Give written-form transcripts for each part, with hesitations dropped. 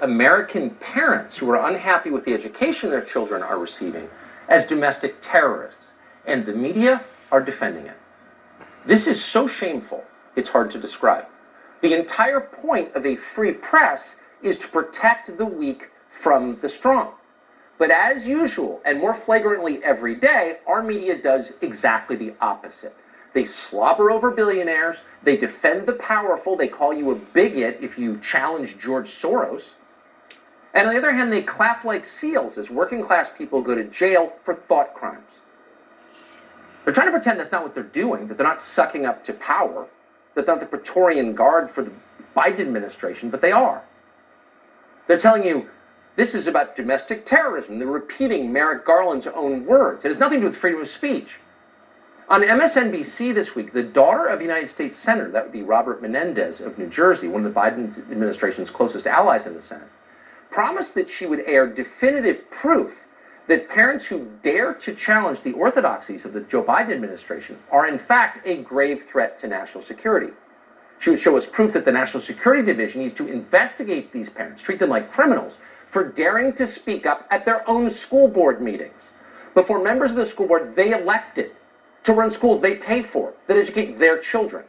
American parents who are unhappy with the education their children are receiving as domestic terrorists, and the media are defending it. This is so shameful, it's hard to describe. The entire point of a free press is to protect the weak from the strong. But as usual, and more flagrantly every day, our media does exactly the opposite. They slobber over billionaires, they defend the powerful, they call you a bigot if you challenge George Soros. And on the other hand, they clap like seals as working class people go to jail for thought crimes. They're trying to pretend that's not what they're doing, that they're not sucking up to power, that they're not the Praetorian Guard for the Biden administration, but they are. They're telling you, this is about domestic terrorism. They're repeating Merrick Garland's own words. It has nothing to do with freedom of speech. On MSNBC this week, the daughter of a United States Senator, that would be Robert Menendez of New Jersey, one of the Biden administration's closest allies in the Senate, promised that she would air definitive proof that parents who dare to challenge the orthodoxies of the Joe Biden administration are in fact a grave threat to national security. She would show us proof that the National Security Division needs to investigate these parents, treat them like criminals, for daring to speak up at their own school board meetings before members of the school board they elected to run schools they pay for, that educate their children.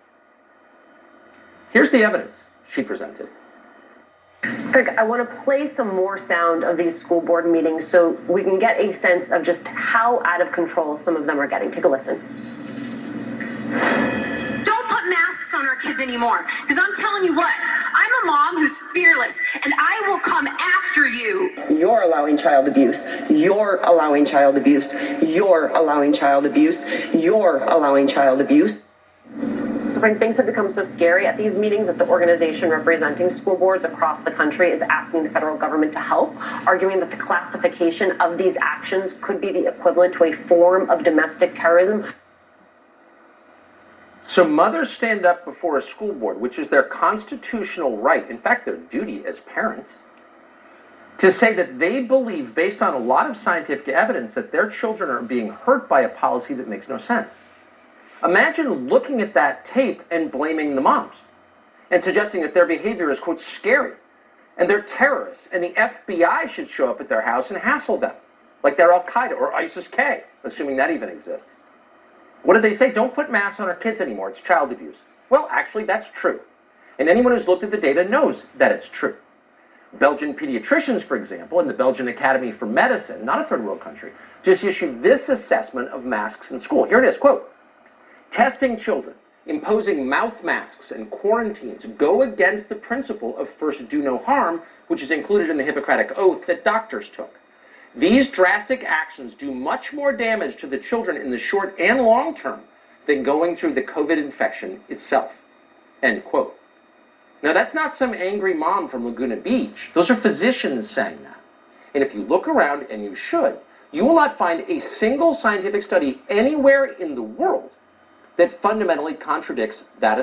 Here's the evidence she presented. Frank, I want to play some more sound of these school board meetings so we can get a sense of just how out of control some of them are getting. Take a listen. Don't put masks on our kids anymore, because I'm telling you what, I'm a mom who's fearless, and I will come after you. You're allowing child abuse. You're allowing child abuse. You're allowing child abuse. You're allowing child abuse. So, Frank, things have become so scary at these meetings that the organization representing school boards across the country is asking the federal government to help, arguing that the classification of these actions could be the equivalent to a form of domestic terrorism. So mothers stand up before a school board, which is their constitutional right, in fact, their duty as parents, to say that they believe, based on a lot of scientific evidence, that their children are being hurt by a policy that makes no sense. Imagine looking at that tape and blaming the moms and suggesting that their behavior is, quote, scary, and they're terrorists, and the FBI should show up at their house and hassle them, like they're Al-Qaeda or ISIS-K, assuming that even exists. What did they say? Don't put masks on our kids anymore. It's child abuse. Well, actually, that's true. And anyone who's looked at the data knows that it's true. Belgian pediatricians, for example, and the Belgian Academy for Medicine, not a third world country, just issued this assessment of masks in school. Here it is, quote, testing children, imposing mouth masks and quarantines go against the principle of first do no harm, which is included in the Hippocratic Oath that doctors took. These drastic actions do much more damage to the children in the short and long term than going through the COVID infection itself. End quote. Now, that's not some angry mom from Laguna Beach. Those are physicians saying that. And if you look around, and you should, you will not find a single scientific study anywhere in the world that fundamentally contradicts that assessment.